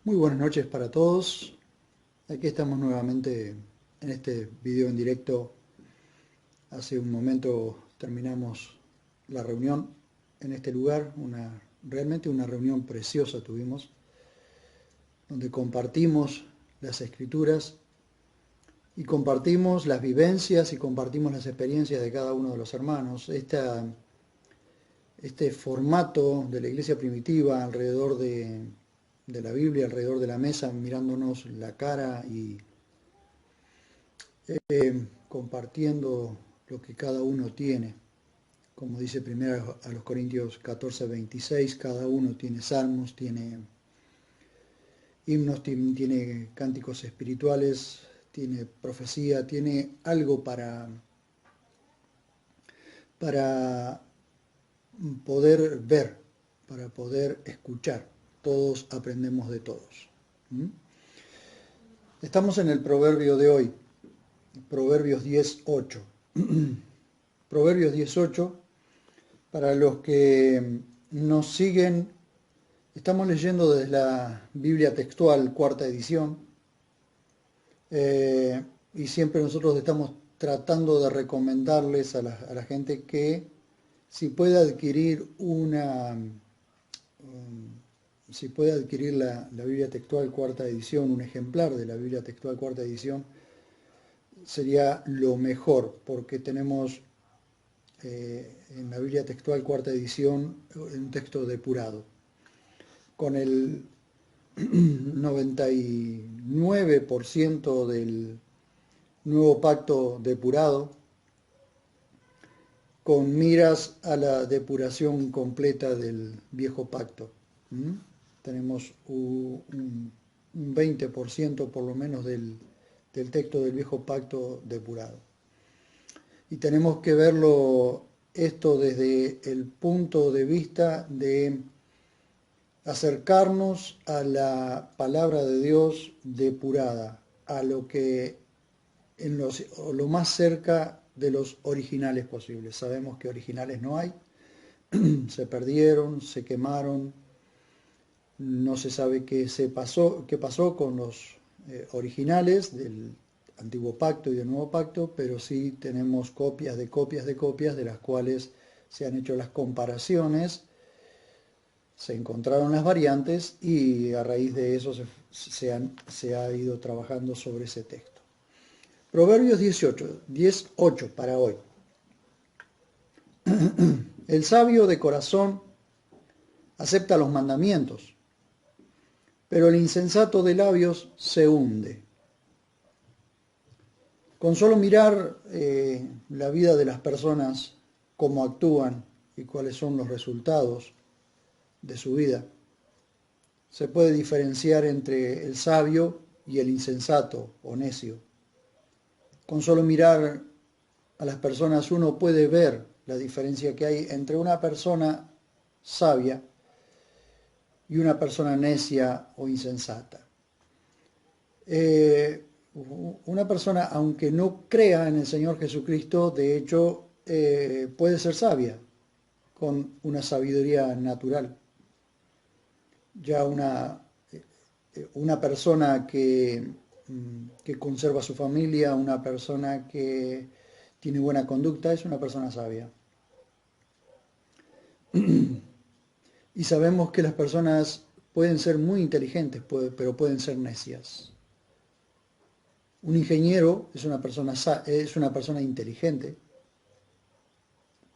Muy buenas noches para todos. Aquí estamos nuevamente en este video en directo. Hace un momento terminamos la reunión en este lugar, realmente una reunión preciosa tuvimos, donde compartimos las escrituras y compartimos las vivencias y compartimos las experiencias de cada uno de los hermanos. Este formato de la iglesia primitiva alrededor de la Biblia, alrededor de la mesa, mirándonos la cara y compartiendo lo que cada uno tiene. Como dice primero a los Corintios 14:26, cada uno tiene salmos, tiene himnos, tiene cánticos espirituales, tiene profecía, tiene algo para poder ver, para poder escuchar. Todos aprendemos de todos. ¿Mm? Estamos en el proverbio de hoy, Proverbios 10:8. Proverbios 10:8, para los que nos siguen, estamos leyendo desde la Biblia textual, cuarta edición, y siempre nosotros estamos tratando de recomendarles a la gente que si puede adquirir si puede adquirir la Biblia textual cuarta edición, un ejemplar de la Biblia textual cuarta edición, sería lo mejor, porque tenemos en la Biblia textual cuarta edición un texto depurado, con el 99% del nuevo pacto depurado, con miras a la depuración completa del viejo pacto. ¿Mm? Tenemos un 20% por lo menos del texto del viejo pacto depurado. Y tenemos que verlo esto desde el punto de vista de acercarnos a la palabra de Dios depurada, a lo que lo más cerca de los originales posibles. Sabemos que originales no hay, se perdieron, se quemaron, no se sabe qué pasó con los originales del antiguo pacto y del nuevo pacto, pero sí tenemos copias de copias de copias de las cuales se han hecho las comparaciones, se encontraron las variantes y a raíz de eso se ha ido trabajando sobre ese texto. Proverbios 10:8 para hoy. El sabio de corazón acepta los mandamientos, pero el insensato de labios se hunde. Con solo mirar la vida de las personas, cómo actúan y cuáles son los resultados de su vida, se puede diferenciar entre el sabio y el insensato o necio. Con solo mirar a las personas uno puede ver la diferencia que hay entre una persona sabia y una persona necia o insensata. Una persona, aunque no crea en el Señor Jesucristo, de hecho puede ser sabia, con una sabiduría natural. Ya una persona que conserva su familia, una persona que tiene buena conducta, es una persona sabia. Y sabemos que las personas pueden ser muy inteligentes, pero pueden ser necias. Un ingeniero es una persona inteligente,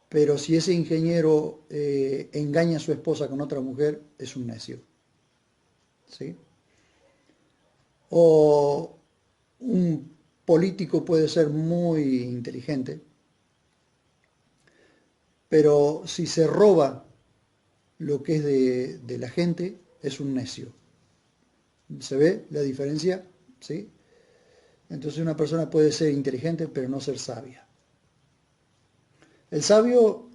pero si ese ingeniero engaña a su esposa con otra mujer, es un necio. ¿Sí? O un político puede ser muy inteligente, pero si se roba lo que es de la gente, es un necio. ¿Se ve la diferencia? ¿Sí? Entonces una persona puede ser inteligente, pero no ser sabia. El sabio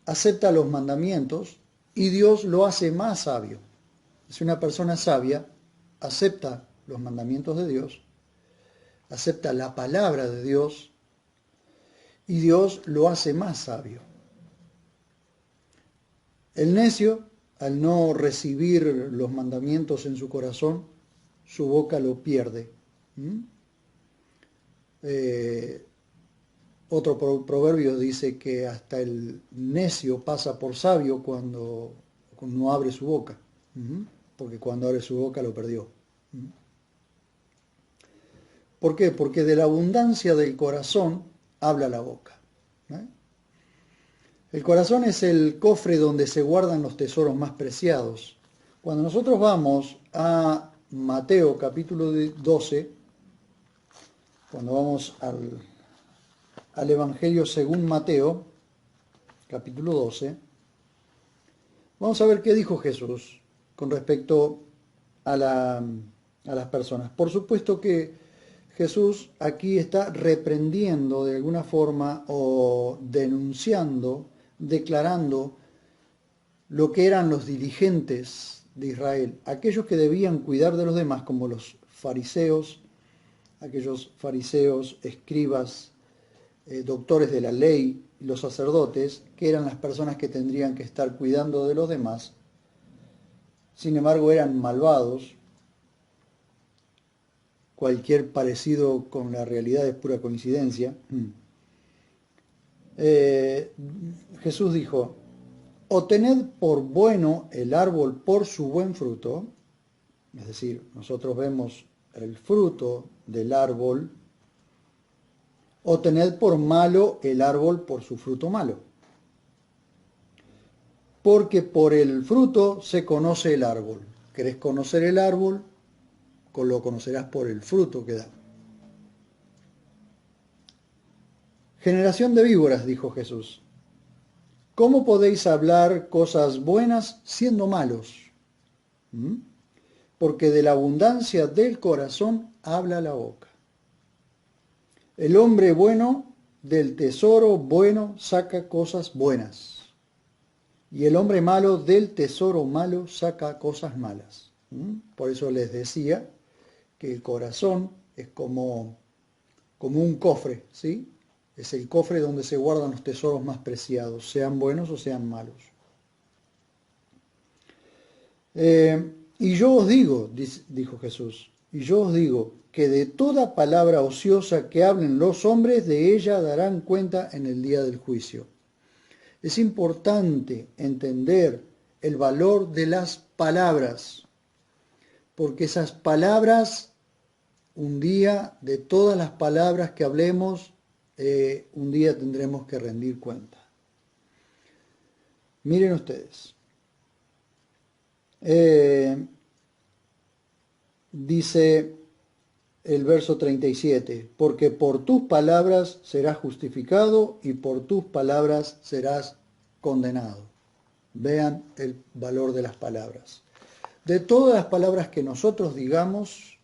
acepta los mandamientos y Dios lo hace más sabio. Si una persona sabia acepta los mandamientos de Dios, acepta la palabra de Dios y Dios lo hace más sabio. El necio al no recibir los mandamientos en su corazón, su boca lo pierde. ¿Mm? Otro proverbio dice que hasta el necio pasa por sabio cuando no abre su boca, porque cuando abre su boca lo perdió. ¿Por qué? Porque de la abundancia del corazón habla la boca. El corazón es el cofre donde se guardan los tesoros más preciados. Cuando nosotros vamos a Mateo capítulo 12, cuando vamos al Evangelio según Mateo, capítulo 12, vamos a ver qué dijo Jesús con respecto a las personas. Por supuesto que Jesús aquí está reprendiendo de alguna forma o denunciando, declarando lo que eran los dirigentes de Israel, aquellos que debían cuidar de los demás, como los fariseos, aquellos fariseos, escribas, doctores de la ley, los sacerdotes, que eran las personas que tendrían que estar cuidando de los demás. Sin embargo, eran malvados. Cualquier parecido con la realidad es pura coincidencia. Jesús dijo, o tened por bueno el árbol por su buen fruto, es decir, nosotros vemos el fruto del árbol, o tened por malo el árbol por su fruto malo. Porque por el fruto se conoce el árbol. ¿Querés conocer el árbol? Lo conocerás por el fruto que da. Generación de víboras, dijo Jesús. ¿Cómo podéis hablar cosas buenas siendo malos? Porque de la abundancia del corazón habla la boca. El hombre bueno del tesoro bueno saca cosas buenas. Y el hombre malo del tesoro malo saca cosas malas. Por eso les decía que el corazón es como un cofre, ¿sí? Es el cofre donde se guardan los tesoros más preciados, sean buenos o sean malos. Y yo os digo, dijo Jesús, y yo os digo que de toda palabra ociosa que hablen los hombres, de ella darán cuenta en el día del juicio. Es importante entender el valor de las palabras, porque esas palabras, un día, de todas las palabras que hablemos, un día tendremos que rendir cuenta. Miren ustedes. Dice el verso 37, porque por tus palabras serás justificado y por tus palabras serás condenado. Vean el valor de las palabras. De todas las palabras que nosotros digamos,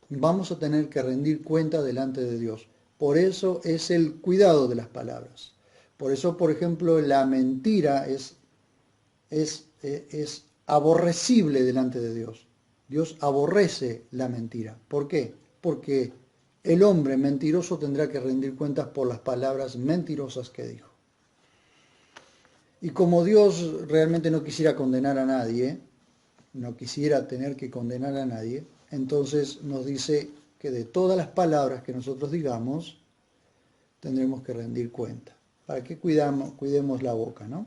vamos a tener que rendir cuenta delante de Dios. Por eso es el cuidado de las palabras. Por eso, por ejemplo, la mentira es aborrecible delante de Dios. Dios aborrece la mentira. ¿Por qué? Porque el hombre mentiroso tendrá que rendir cuentas por las palabras mentirosas que dijo. Y como Dios realmente no quisiera condenar a nadie, no quisiera tener que condenar a nadie, entonces nos dice que de todas las palabras que nosotros digamos, tendremos que rendir cuenta. Para que cuidemos la boca, ¿no?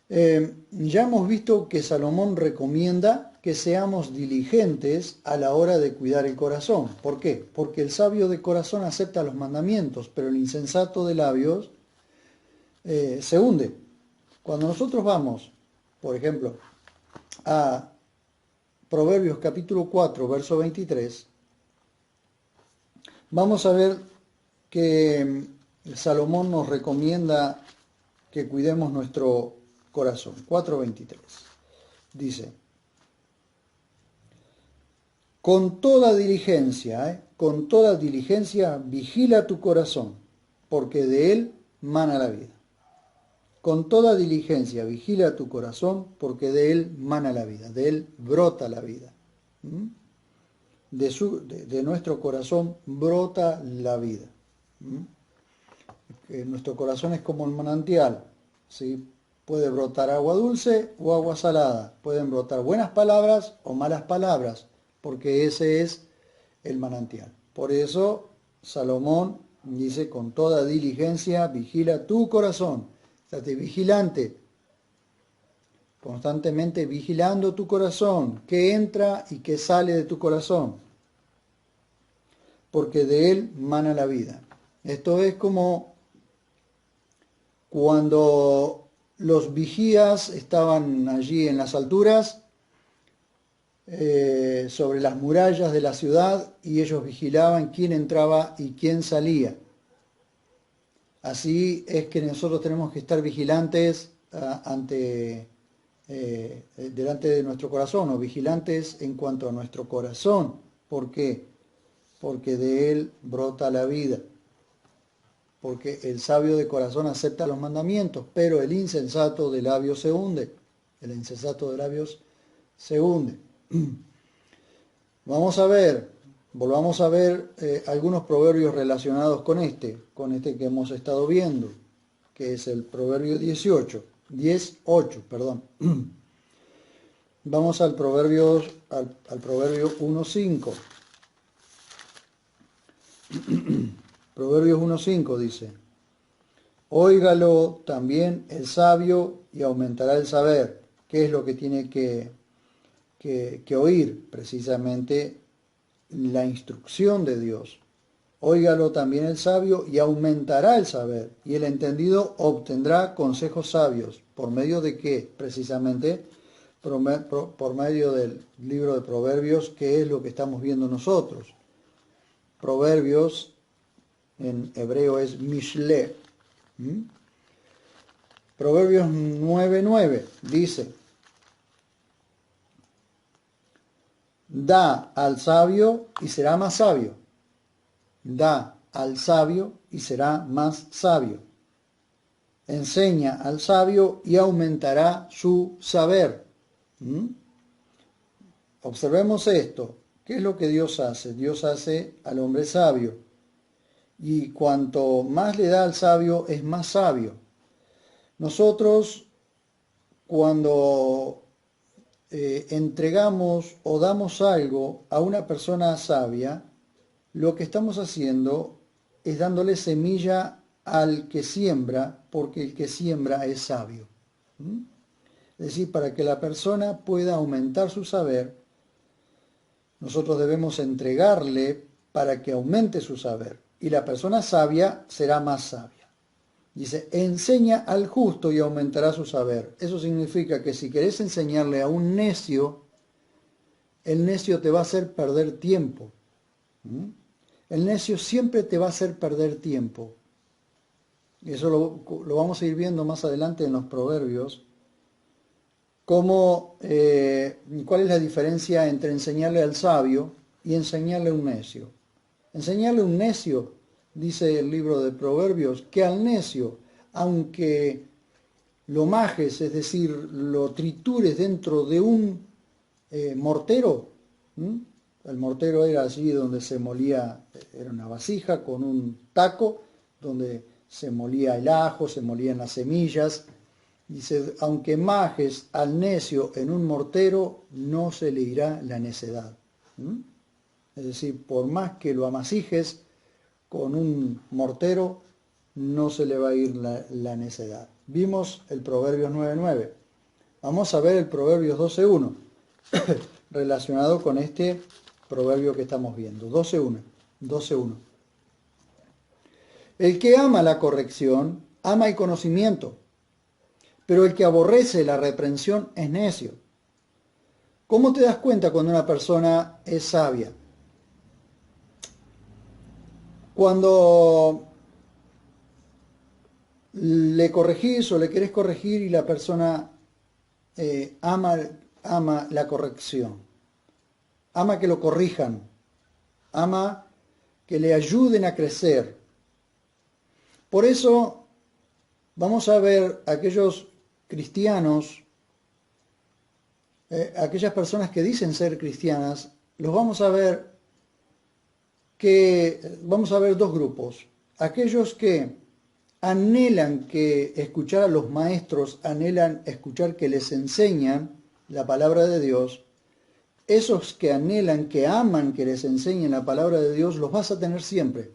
Ya hemos visto que Salomón recomienda que seamos diligentes a la hora de cuidar el corazón. ¿Por qué? Porque el sabio de corazón acepta los mandamientos, pero el insensato de labios se hunde. Cuando nosotros vamos, por ejemplo, a Proverbios capítulo 4, verso 23, vamos a ver que Salomón nos recomienda que cuidemos nuestro corazón. 4:23. Dice, con toda diligencia vigila tu corazón, porque de él mana la vida. Con toda diligencia vigila tu corazón, porque de él mana la vida, de él brota la vida. De nuestro corazón brota la vida. Nuestro corazón es como un manantial. ¿sí? Puede brotar agua dulce o agua salada. Pueden brotar buenas palabras o malas palabras, porque ese es el manantial. Por eso Salomón dice, con toda diligencia vigila tu corazón. Estate vigilante, constantemente vigilando tu corazón, qué entra y qué sale de tu corazón, porque de él mana la vida. Esto es como cuando los vigías estaban allí en las alturas, sobre las murallas de la ciudad, y ellos vigilaban quién entraba y quién salía. Así es que nosotros tenemos que estar vigilantes delante de nuestro corazón, o vigilantes en cuanto a nuestro corazón. ¿Por qué? Porque de él brota la vida. Porque el sabio de corazón acepta los mandamientos, pero el insensato de labios se hunde. El insensato de labios se hunde. Volvamos a ver algunos proverbios relacionados con este que hemos estado viendo, que es el proverbio 18, perdón. Vamos al proverbio 1.5. Proverbios 1.5 dice: óigalo también el sabio y aumentará el saber. ¿Qué es lo que tiene que oír? Precisamente la instrucción de Dios. Óigalo también el sabio y aumentará el saber, y el entendido obtendrá consejos sabios. ¿Por medio de qué? Precisamente por medio del libro de Proverbios, que es lo que estamos viendo nosotros. Proverbios en hebreo es Mishle. Proverbios 9:9 dice: da al sabio y será más sabio. Da al sabio y será más sabio. Enseña al sabio y aumentará su saber. Observemos esto. ¿Qué es lo que Dios hace? Dios hace al hombre sabio. Y cuanto más le da al sabio, es más sabio. Nosotros, cuando entregamos o damos algo a una persona sabia, lo que estamos haciendo es dándole semilla al que siembra, porque el que siembra es sabio. Es decir, para que la persona pueda aumentar su saber, nosotros debemos entregarle para que aumente su saber. Y la persona sabia será más sabia. Dice, enseña al justo y aumentará su saber. Eso significa que si querés enseñarle a un necio, el necio te va a hacer perder tiempo. El necio siempre te va a hacer perder tiempo. Y eso lo vamos a ir viendo más adelante en los proverbios. ¿Cuál es la diferencia entre enseñarle al sabio y enseñarle a un necio? Enseñarle a un necio, dice el libro de Proverbios, que al necio, aunque lo majes, es decir, lo tritures dentro de un mortero, el mortero era allí donde se molía, era una vasija con un taco, donde se molía el ajo, se molían las semillas. Dice, aunque majes al necio en un mortero, no se le irá la necedad. Es decir, por más que lo amasijes con un mortero, no se le va a ir la necedad. Vimos el Proverbios 9:9. Vamos a ver el Proverbios 12:1, relacionado con este proverbio que estamos viendo. 12:1. El que ama la corrección, ama el conocimiento, pero el que aborrece la reprensión es necio. ¿Cómo te das cuenta cuando una persona es sabia? Cuando le corregís o le querés corregir y la persona ama la corrección, ama que lo corrijan, ama que le ayuden a crecer. Por eso vamos a ver aquellos cristianos, aquellas personas que dicen ser cristianas, vamos a ver dos grupos. Aquellos que anhelan que escuchar a los maestros, anhelan escuchar que les enseñan la palabra de Dios, esos que anhelan, que aman que les enseñen la palabra de Dios, los vas a tener siempre.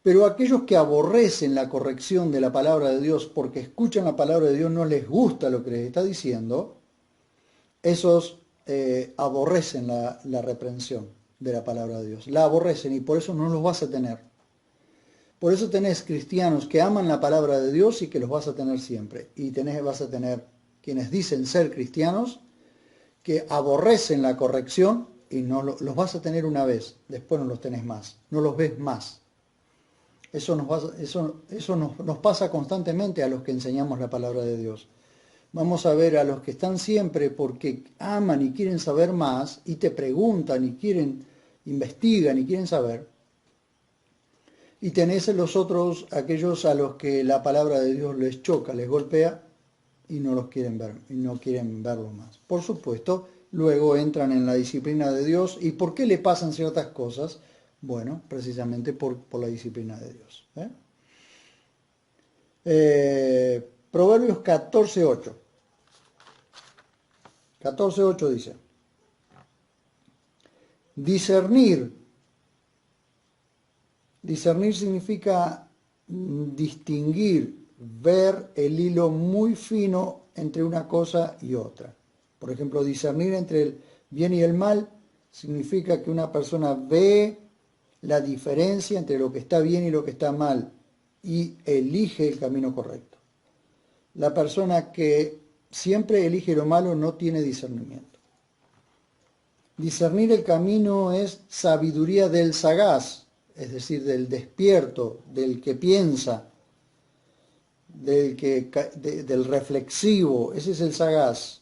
Pero aquellos que aborrecen la corrección de la palabra de Dios porque escuchan la palabra de Dios, no les gusta lo que les está diciendo, esos aborrecen la reprensión de la palabra de Dios. La aborrecen y por eso no los vas a tener. Por eso tenés cristianos que aman la palabra de Dios y que los vas a tener siempre. Y vas a tener quienes dicen ser cristianos que aborrecen la corrección y no los vas a tener una vez, después no los tenés más, no los ves más. Eso nos pasa constantemente a los que enseñamos la palabra de Dios. Vamos a ver a los que están siempre porque aman y quieren saber más y te preguntan y investigan y quieren saber. Y tenés los otros, aquellos a los que la palabra de Dios les choca, les golpea y no los quieren ver, y no quieren verlo más. Por supuesto, luego entran en la disciplina de Dios. ¿Y por qué le pasan ciertas cosas? Bueno, precisamente por la disciplina de Dios. Proverbios 14:8. 14:8 dice: discernir significa distinguir, ver el hilo muy fino entre una cosa y otra. Por ejemplo, discernir entre el bien y el mal significa que una persona ve la diferencia entre lo que está bien y lo que está mal y elige el camino correcto. La persona que siempre elige lo malo no tiene discernimiento. Discernir el camino es sabiduría del sagaz, es decir, del despierto, del que piensa, del reflexivo. Ese es el sagaz.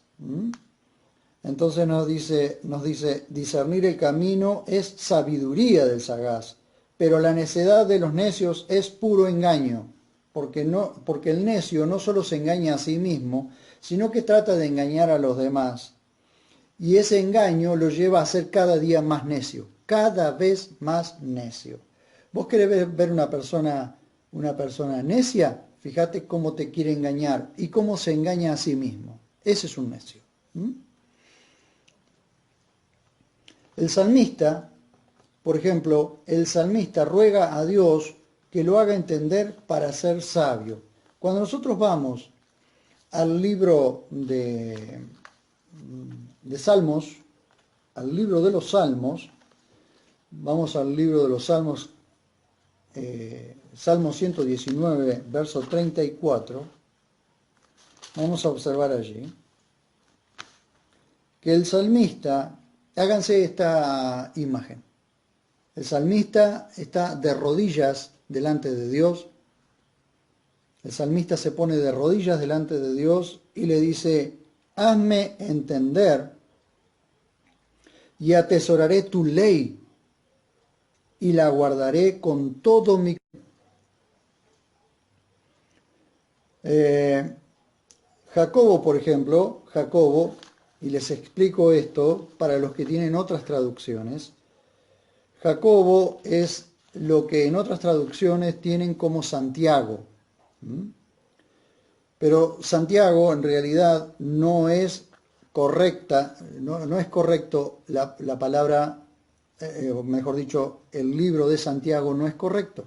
Entonces nos dice, discernir el camino es sabiduría del sagaz, pero la necedad de los necios es puro engaño, porque el necio no solo se engaña a sí mismo, sino que trata de engañar a los demás. Y ese engaño lo lleva a ser cada día más necio, cada vez más necio. ¿Vos querés ver una persona necia? Fíjate cómo te quiere engañar y cómo se engaña a sí mismo. Ese es un necio. El salmista, por ejemplo, el salmista ruega a Dios que lo haga entender para ser sabio. Cuando nosotros vamos al libro de Salmos, al libro de los Salmos, vamos al libro de los Salmos, Salmo 119, verso 34, vamos a observar allí que el salmista, háganse esta imagen, el salmista está de rodillas delante de Dios, el salmista se pone de rodillas delante de Dios y le dice: hazme entender y atesoraré tu ley y la guardaré con todo mi... Jacobo, por ejemplo, y les explico esto para los que tienen otras traducciones, Jacobo es lo que en otras traducciones tienen como Santiago. Pero Santiago en realidad no es correcta, no es correcto la palabra, o mejor dicho, el libro de Santiago no es correcto,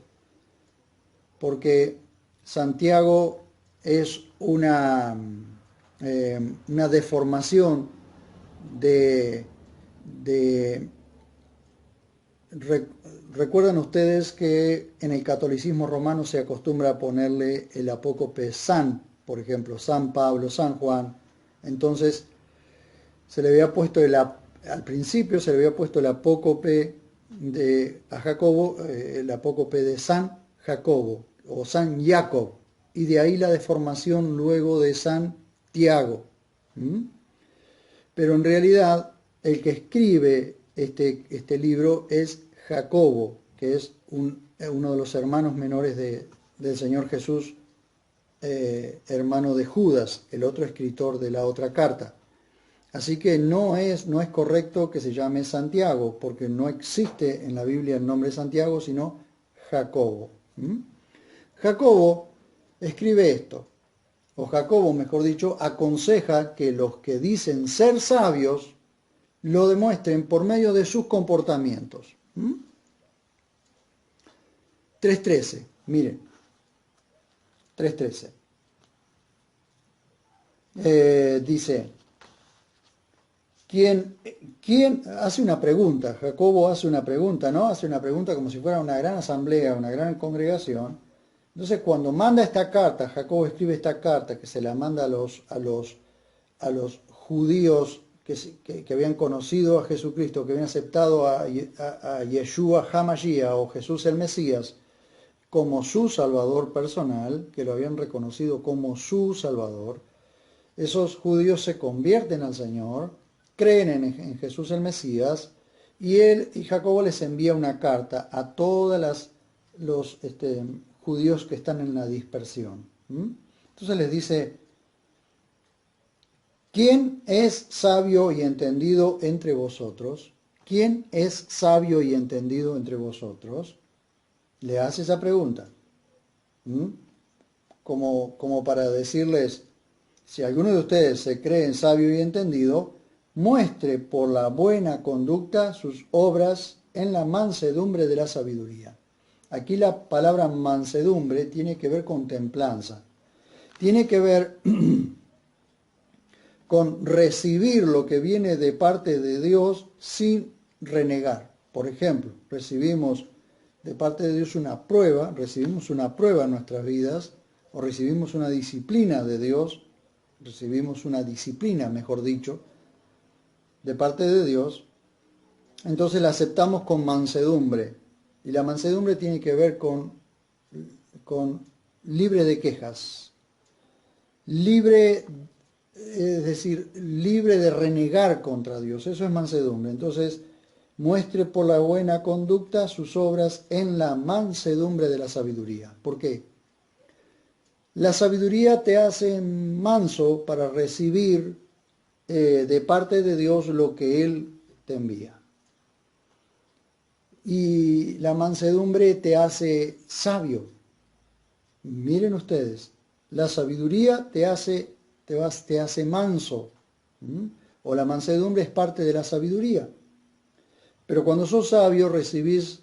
porque Santiago es una deformación recuerdan ustedes que en el catolicismo romano se acostumbra a ponerle el apócope San, por ejemplo, San Pablo, San Juan. Entonces se le había puesto al principio se le había puesto el apócope a Jacobo, el apócope de San Jacobo o San Jacob, y de ahí la deformación luego de San Tiago. Pero en realidad el que escribe este libro es Jacobo, que es uno de los hermanos menores del Señor Jesús, hermano de Judas, el otro escritor de la otra carta. Así que no es correcto que se llame Santiago, porque no existe en la Biblia el nombre Santiago, sino Jacobo. Jacobo escribe esto, o Jacobo, mejor dicho, aconseja que los que dicen ser sabios lo demuestren por medio de sus comportamientos. 3.13, miren, 3.13. Dice, ¿quién hace una pregunta? Jacobo hace una pregunta, ¿no? Hace una pregunta como si fuera una gran asamblea, una gran congregación. Entonces, cuando manda esta carta, Jacobo escribe esta carta que se la manda a los judíos que habían conocido a Jesucristo, que habían aceptado a Yeshua HaMashiach o Jesús el Mesías como su Salvador personal, que lo habían reconocido como su Salvador. Esos judíos se convierten al Señor, creen en Jesús el Mesías, y Jacobo les envía una carta a todos los judíos que están en la dispersión. Entonces les dice, ¿quién es sabio y entendido entre vosotros? ¿Quién es sabio y entendido entre vosotros? Le hace esa pregunta. Como para decirles, si alguno de ustedes se cree sabio y entendido, muestre por la buena conducta sus obras en la mansedumbre de la sabiduría. Aquí la palabra mansedumbre tiene que ver con templanza. Tiene que ver con recibir lo que viene de parte de Dios sin renegar. Por ejemplo, recibimos de parte de Dios una prueba, recibimos una prueba en nuestras vidas, o recibimos una disciplina de Dios, recibimos una disciplina, mejor dicho, de parte de Dios, entonces la aceptamos con mansedumbre. Y la mansedumbre tiene que ver con libre de quejas, libre, es decir, libre de renegar contra Dios. Eso es mansedumbre. Entonces, muestre por la buena conducta sus obras en la mansedumbre de la sabiduría. ¿Por qué? La sabiduría te hace manso para recibir de parte de Dios lo que Él te envía. Y la mansedumbre te hace sabio. Miren ustedes, la sabiduría te hace manso. O la mansedumbre es parte de la sabiduría. Pero cuando sos sabio recibís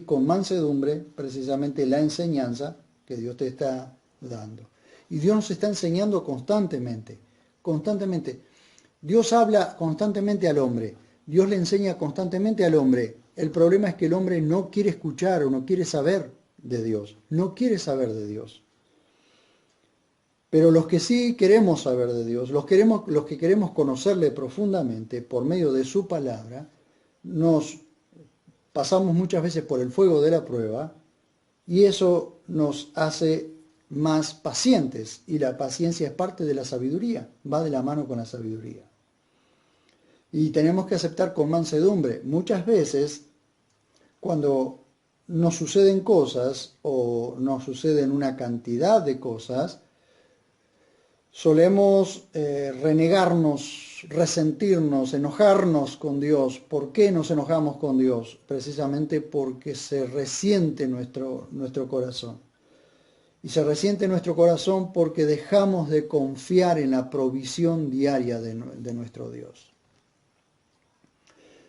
con mansedumbre precisamente la enseñanza que Dios te está dando. Y Dios nos está enseñando constantemente. Dios habla constantemente al hombre. Dios le enseña constantemente al hombre. El problema es que el hombre no quiere escuchar o no quiere saber de Dios. No quiere saber de Dios. Pero los que sí queremos saber de Dios, los que queremos conocerle profundamente por medio de su palabra, nos pasamos muchas veces por el fuego de la prueba y eso nos hace más pacientes, y la paciencia es parte de la sabiduría, va de la mano con la sabiduría. Y tenemos que aceptar con mansedumbre. Muchas veces, cuando nos suceden cosas o nos suceden una cantidad de cosas, solemos renegarnos, resentirnos, enojarnos con Dios. ¿Por qué nos enojamos con Dios? Precisamente porque se resiente nuestro corazón. Y se resiente nuestro corazón porque dejamos de confiar en la provisión diaria de nuestro Dios.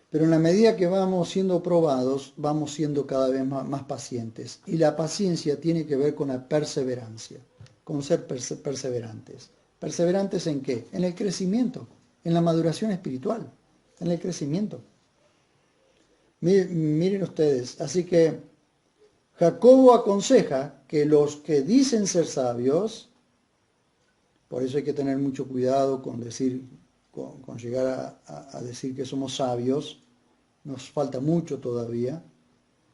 Pero en la medida que vamos siendo probados, vamos siendo cada vez más pacientes. Y la paciencia tiene que ver con la perseverancia, con ser perseverantes. ¿Perseverantes en qué? En el crecimiento, en la maduración espiritual, en el crecimiento. Miren ustedes, así que Jacobo aconseja que los que dicen ser sabios, por eso hay que tener mucho cuidado con llegar a decir que somos sabios, nos falta mucho todavía,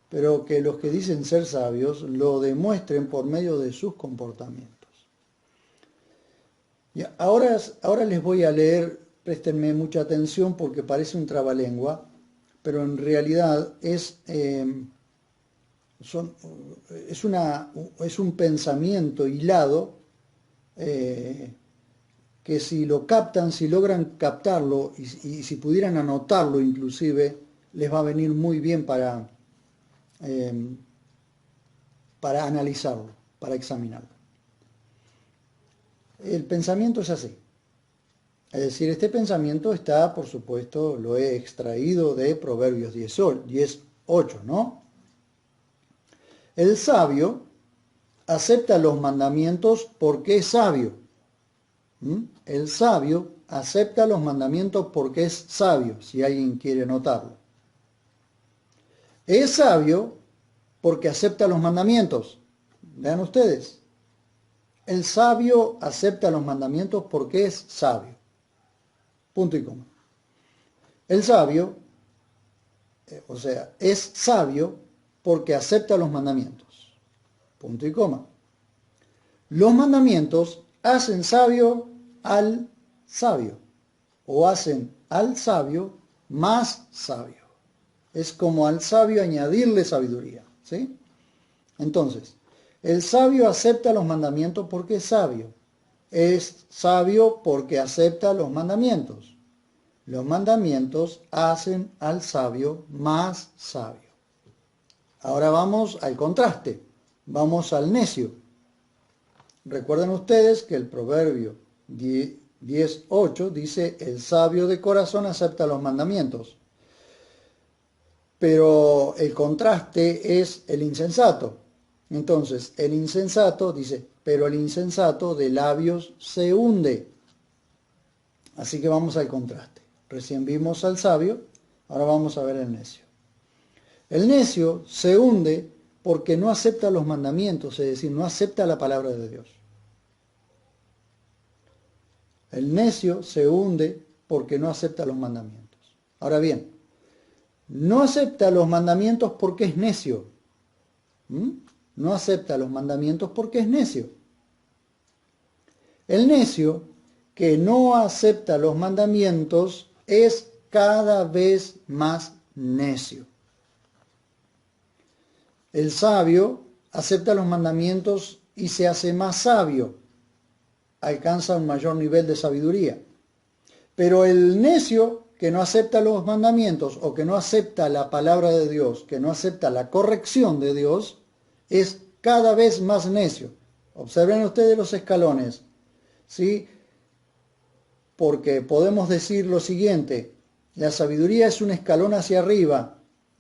pero que los que dicen ser sabios lo demuestren por medio de sus comportamientos. Y ahora les voy a leer, préstenme mucha atención porque parece un trabalengua, pero en realidad es un pensamiento hilado que si lo captan, si logran captarlo y si pudieran anotarlo inclusive, les va a venir muy bien para para analizarlo, para examinarlo. El pensamiento es así. Es decir, este pensamiento está, por supuesto, lo he extraído de Proverbios 10:8, ¿no? El sabio acepta los mandamientos porque es sabio. El sabio acepta los mandamientos porque es sabio, si alguien quiere notarlo. Es sabio porque acepta los mandamientos. Vean ustedes. El sabio acepta los mandamientos porque es sabio. Punto y coma. El sabio, o sea, es sabio porque acepta los mandamientos. Punto y coma. Los mandamientos hacen sabio al sabio, o hacen al sabio más sabio. Es como al sabio añadirle sabiduría, ¿sí? Entonces, el sabio acepta los mandamientos porque es sabio. Es sabio porque acepta los mandamientos. Los mandamientos hacen al sabio más sabio. Ahora vamos al contraste. Vamos al necio. Recuerden ustedes que el Proverbio 10:8 dice: el sabio de corazón acepta los mandamientos. Pero el contraste es el insensato. Entonces, el insensato dice: pero el insensato de labios se hunde. Así que vamos al contraste. Recién vimos al sabio, ahora vamos a ver el necio. El necio se hunde porque no acepta los mandamientos, es decir, no acepta la palabra de Dios. El necio se hunde porque no acepta los mandamientos. Ahora bien, no acepta los mandamientos porque es necio. No acepta los mandamientos porque es necio. El necio que no acepta los mandamientos es cada vez más necio. El sabio acepta los mandamientos y se hace más sabio, alcanza un mayor nivel de sabiduría. Pero el necio que no acepta los mandamientos o que no acepta la palabra de Dios, que no acepta la corrección de Dios, es cada vez más necio. Observen ustedes los escalones, ¿sí? Porque podemos decir lo siguiente: la sabiduría es un escalón hacia arriba.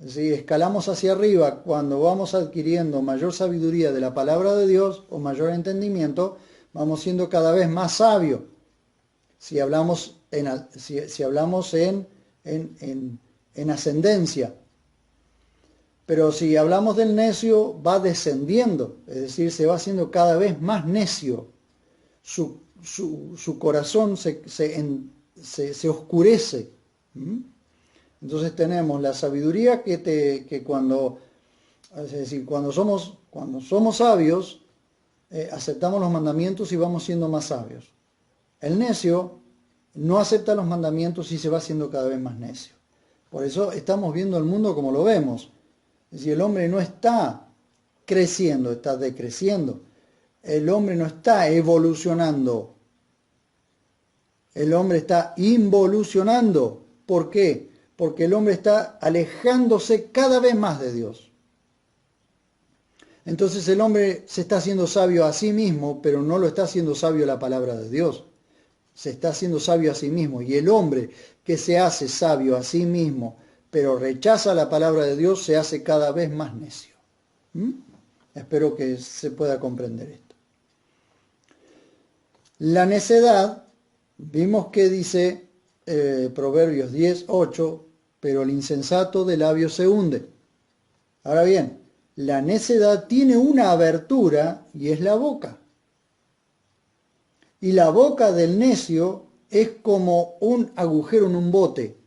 Si escalamos hacia arriba, cuando vamos adquiriendo mayor sabiduría de la palabra de Dios o mayor entendimiento, vamos siendo cada vez más sabios. Si hablamos en ascendencia. Pero si hablamos del necio, va descendiendo, es decir, se va haciendo cada vez más necio. Su corazón se oscurece. Entonces tenemos la sabiduría que cuando somos sabios, aceptamos los mandamientos y vamos siendo más sabios. El necio no acepta los mandamientos y se va haciendo cada vez más necio. Por eso estamos viendo el mundo como lo vemos. Es decir, el hombre no está creciendo, está decreciendo. El hombre no está evolucionando. El hombre está involucionando. ¿Por qué? Porque el hombre está alejándose cada vez más de Dios. Entonces el hombre se está haciendo sabio a sí mismo, pero no lo está haciendo sabio la palabra de Dios. Se está haciendo sabio a sí mismo. Y el hombre que se hace sabio a sí mismo, pero rechaza la palabra de Dios, se hace cada vez más necio. Espero que se pueda comprender esto. La necedad, vimos que dice Proverbios 10:8, pero el insensato de labios se hunde. Ahora bien, la necedad tiene una abertura y es la boca. Y la boca del necio es como un agujero en un bote.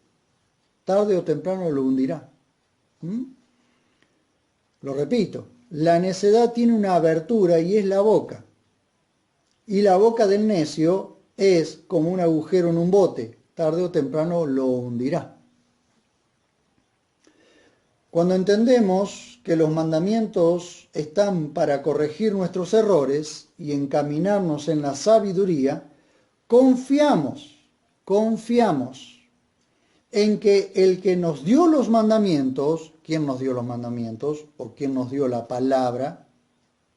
Tarde o temprano lo hundirá. Lo repito, la necedad tiene una abertura y es la boca. Y la boca del necio es como un agujero en un bote. Tarde o temprano lo hundirá. Cuando entendemos que los mandamientos están para corregir nuestros errores y encaminarnos en la sabiduría, confiamos en que el que nos dio los mandamientos, ¿quién nos dio los mandamientos? ¿O quién nos dio la palabra?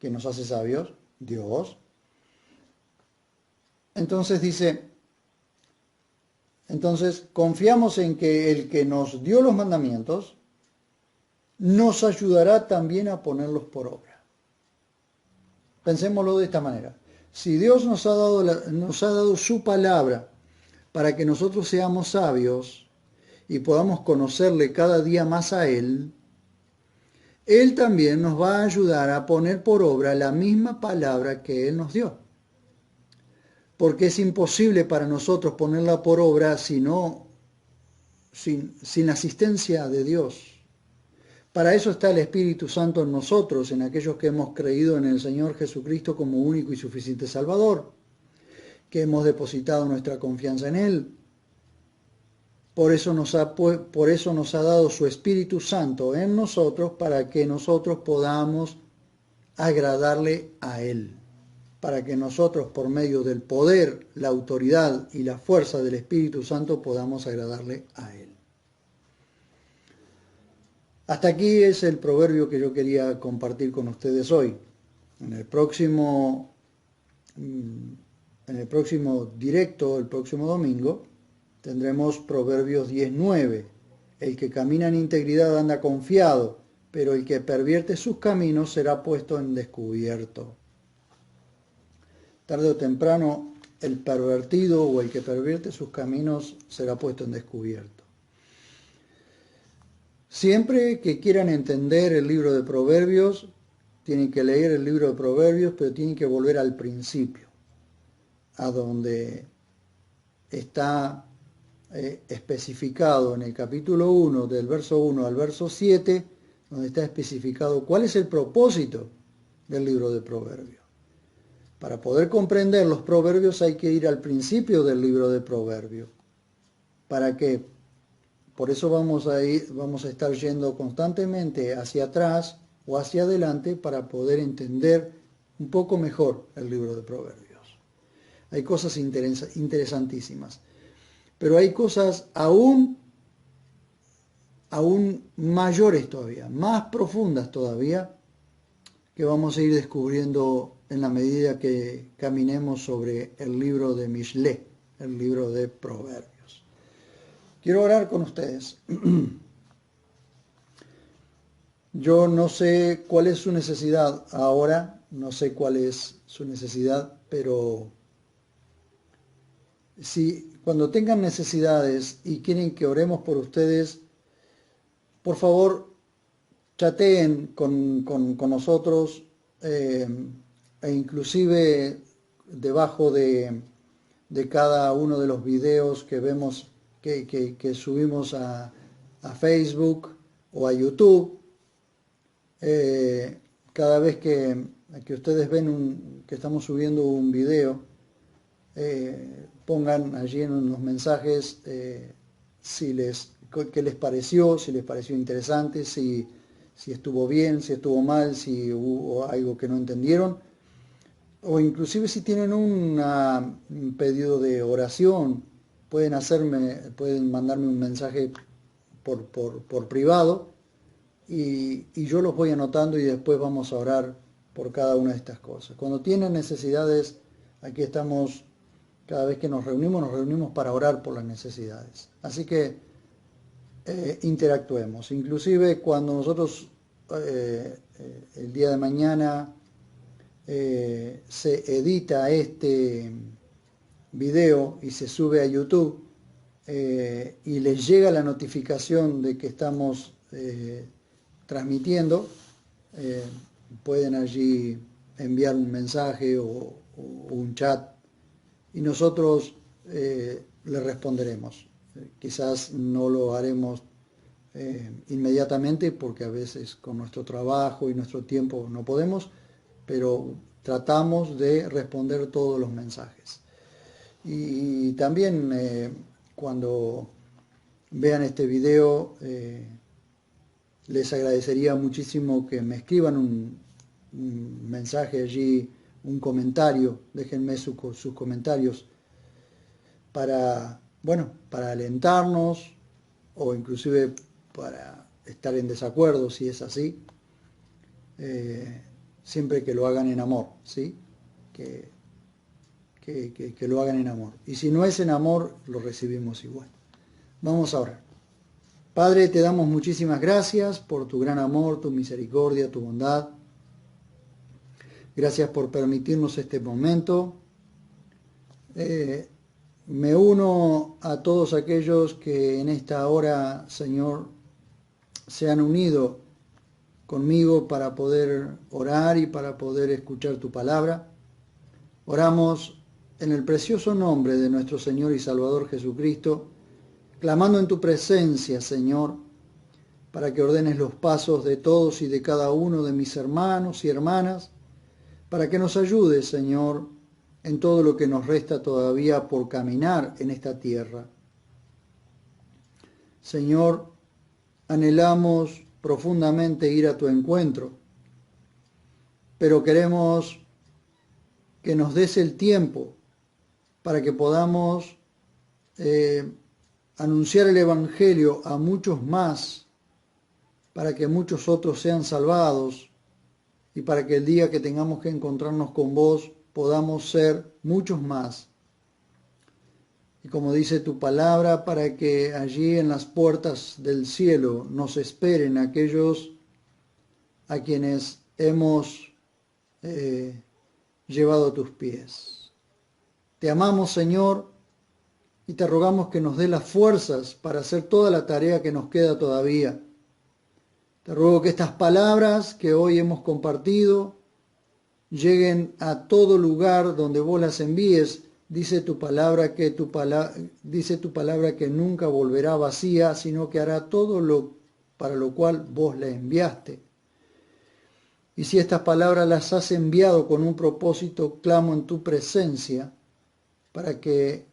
que nos hace sabios? Dios. Entonces dice, entonces confiamos en que el que nos dio los mandamientos nos ayudará también a ponerlos por obra. Pensémoslo de esta manera. Si Dios nos ha dado su palabra para que nosotros seamos sabios y podamos conocerle cada día más a Él, Él también nos va a ayudar a poner por obra la misma palabra que Él nos dio. Porque es imposible para nosotros ponerla por obra sin la asistencia de Dios. Para eso está el Espíritu Santo en nosotros, en aquellos que hemos creído en el Señor Jesucristo como único y suficiente Salvador, que hemos depositado nuestra confianza en Él. Por eso nos ha dado su Espíritu Santo en nosotros para que nosotros podamos agradarle a Él. Para que nosotros, por medio del poder, la autoridad y la fuerza del Espíritu Santo, podamos agradarle a Él. Hasta aquí es el proverbio que yo quería compartir con ustedes hoy. En el próximo directo, el próximo domingo, tendremos Proverbios 10:9. El que camina en integridad anda confiado, pero el que pervierte sus caminos será puesto en descubierto. Tarde o temprano, el pervertido o el que pervierte sus caminos será puesto en descubierto. Siempre que quieran entender el libro de Proverbios, tienen que leer el libro de Proverbios, pero tienen que volver al principio, a donde está especificado en el capítulo 1, del verso 1 al verso 7, donde está especificado cuál es el propósito del libro de Proverbios. Para poder comprender los proverbios hay que ir al principio del libro de Proverbios. ¿Para qué? Por eso vamos a estar yendo constantemente hacia atrás o hacia adelante para poder entender un poco mejor el libro de Proverbios. Hay cosas interesantísimas, pero hay cosas aún mayores todavía, más profundas todavía, que vamos a ir descubriendo en la medida que caminemos sobre el libro de Mishlé, el libro de Proverbios. Quiero orar con ustedes. Yo no sé cuál es su necesidad ahora, no sé cuál es su necesidad, pero si cuando tengan necesidades y quieren que oremos por ustedes, por favor, chateen con nosotros, e inclusive debajo de cada uno de los videos que vemos que subimos a Facebook o a YouTube, cada vez que ustedes ven que estamos subiendo un video, pongan allí en los mensajes qué les pareció, si les pareció interesante, si estuvo bien, si estuvo mal, si hubo algo que no entendieron, o inclusive si tienen un pedido de oración, pueden mandarme un mensaje por privado y yo los voy anotando y después vamos a orar por cada una de estas cosas. Cuando tienen necesidades, aquí estamos, cada vez que nos reunimos para orar por las necesidades. Así que interactuemos. Inclusive cuando nosotros el día de mañana se edita este video y se sube a YouTube y les llega la notificación de que estamos transmitiendo, pueden allí enviar un mensaje o un chat y nosotros le responderemos. Quizás no lo haremos inmediatamente porque a veces con nuestro trabajo y nuestro tiempo no podemos, pero tratamos de responder todos los mensajes. Y también cuando vean este video, les agradecería muchísimo que me escriban un mensaje allí, un comentario, déjenme sus comentarios para alentarnos o inclusive para estar en desacuerdo si es así. siempre que lo hagan en amor, ¿sí? Que lo hagan en amor. Y si no es en amor, lo recibimos igual. Vamos a orar. Padre, te damos muchísimas gracias por tu gran amor, tu misericordia, tu bondad. Gracias por permitirnos este momento. Me uno a todos aquellos que en esta hora, Señor, se han unido conmigo para poder orar y para poder escuchar tu palabra. Oramos en el precioso nombre de nuestro Señor y Salvador Jesucristo, clamando en tu presencia, Señor, para que ordenes los pasos de todos y de cada uno de mis hermanos y hermanas, para que nos ayudes, Señor, en todo lo que nos resta todavía por caminar en esta tierra. Señor, anhelamos profundamente ir a tu encuentro, pero queremos que nos des el tiempo para que podamos anunciar el Evangelio a muchos más, para que muchos otros sean salvados y para que el día que tengamos que encontrarnos con vos podamos ser muchos más. Y como dice tu palabra, para que allí en las puertas del cielo nos esperen aquellos a quienes hemos llevado a tus pies. Te amamos, Señor, y te rogamos que nos dé las fuerzas para hacer toda la tarea que nos queda todavía. Te ruego que estas palabras que hoy hemos compartido lleguen a todo lugar donde vos las envíes. Dice tu palabra que nunca volverá vacía, sino que hará todo lo para lo cual vos la enviaste. Y si estas palabras las has enviado con un propósito, clamo en tu presencia para que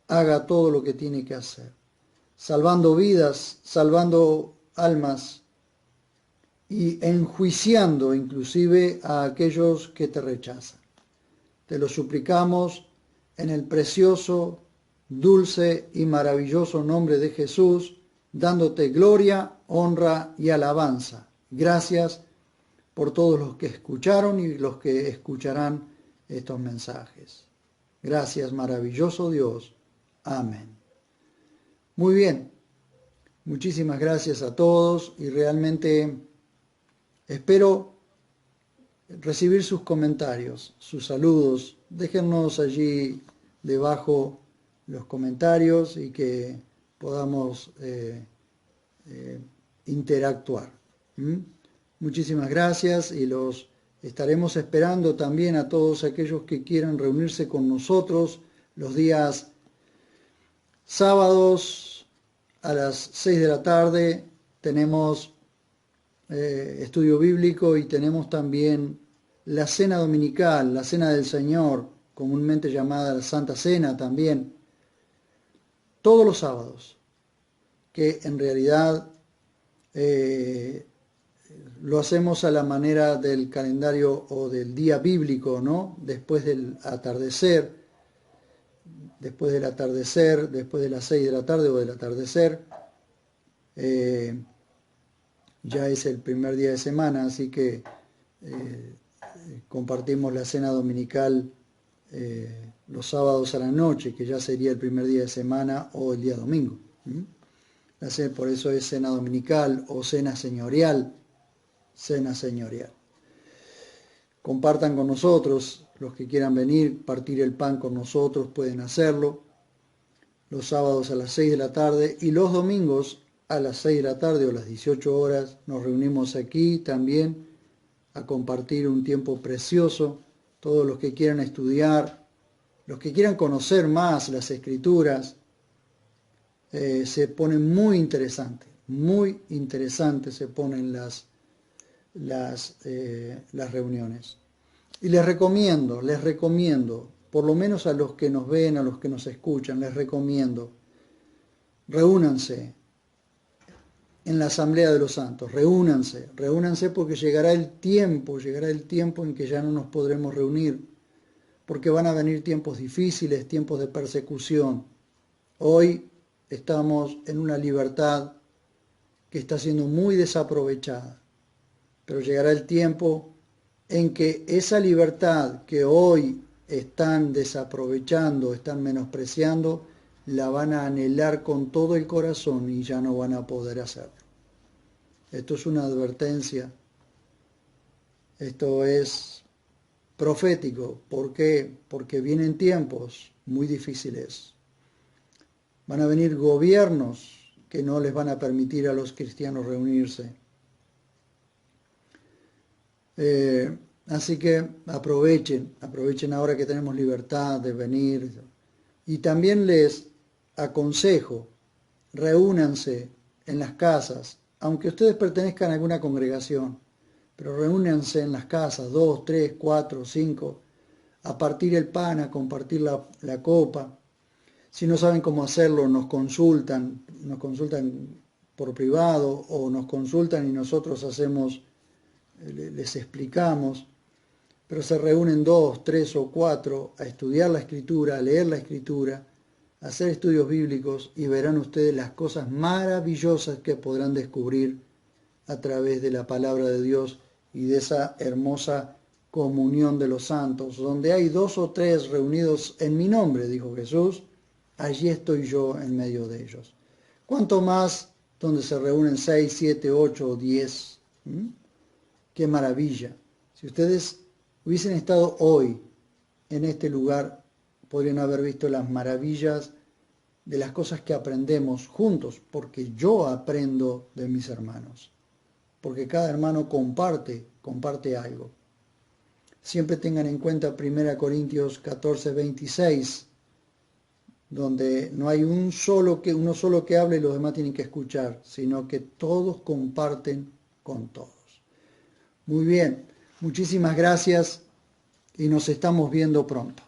haga todo lo que tiene que hacer, salvando vidas, salvando almas y enjuiciando inclusive a aquellos que te rechazan. Te lo suplicamos en el precioso, dulce y maravilloso nombre de Jesús, dándote gloria, honra y alabanza. Gracias por todos los que escucharon y los que escucharán estos mensajes. Gracias, maravilloso Dios. Amén. Muy bien. Muchísimas gracias a todos y realmente espero recibir sus comentarios, sus saludos. Déjennos allí debajo los comentarios y que podamos interactuar. Muchísimas gracias y los estaremos esperando también a todos aquellos que quieran reunirse con nosotros los días sábados a las 6 de la tarde. Tenemos estudio bíblico y tenemos también la cena dominical, la cena del Señor, comúnmente llamada la Santa Cena también, todos los sábados, que en realidad lo hacemos a la manera del calendario o del día bíblico, ¿no? Después del atardecer, después de las 6 de la tarde o del atardecer. Ya es el primer día de semana, así que compartimos la cena dominical los sábados a la noche, que ya sería el primer día de semana o el día domingo. Por eso es cena dominical o cena señorial. Cena señorial. Compartan con nosotros, los que quieran venir, partir el pan con nosotros, pueden hacerlo. Los sábados a las 6 de la tarde y los domingos a las 6 de la tarde o las 18 horas nos reunimos aquí también a compartir un tiempo precioso. Todos los que quieran estudiar, los que quieran conocer más las Escrituras, se ponen muy interesantes se ponen las reuniones. Y les recomiendo, por lo menos a los que nos ven, a los que nos escuchan, les recomiendo, reúnanse en la Asamblea de los Santos, reúnanse porque llegará el tiempo en que ya no nos podremos reunir, porque van a venir tiempos difíciles, tiempos de persecución. Hoy estamos en una libertad que está siendo muy desaprovechada, pero llegará el tiempo en que esa libertad que hoy están desaprovechando, están menospreciando, la van a anhelar con todo el corazón y ya no van a poder hacerlo. Esto es una advertencia, esto es profético. ¿Por qué? Porque vienen tiempos muy difíciles. Van a venir gobiernos que no les van a permitir a los cristianos reunirse. Así que aprovechen ahora que tenemos libertad de venir. Y también les aconsejo, reúnanse en las casas, aunque ustedes pertenezcan a alguna congregación, pero reúnanse en las casas, 2, 3, 4, 5, a partir el pan, a compartir la copa. Si no saben cómo hacerlo, nos consultan por privado o nos consultan y nosotros les explicamos, pero se reúnen 2, 3 o 4 a estudiar la Escritura, a leer la Escritura, a hacer estudios bíblicos y verán ustedes las cosas maravillosas que podrán descubrir a través de la palabra de Dios y de esa hermosa comunión de los santos. Donde hay 2 o 3 reunidos en mi nombre, dijo Jesús, allí estoy yo en medio de ellos. ¿Cuánto más donde se reúnen 6, 7, 8 o 10? ¡Qué maravilla! Si ustedes hubiesen estado hoy en este lugar, podrían haber visto las maravillas de las cosas que aprendemos juntos, porque yo aprendo de mis hermanos, porque cada hermano comparte algo. Siempre tengan en cuenta 1 Corintios 14, 26, donde no hay uno solo que hable y los demás tienen que escuchar, sino que todos comparten con todos. Muy bien, muchísimas gracias y nos estamos viendo pronto.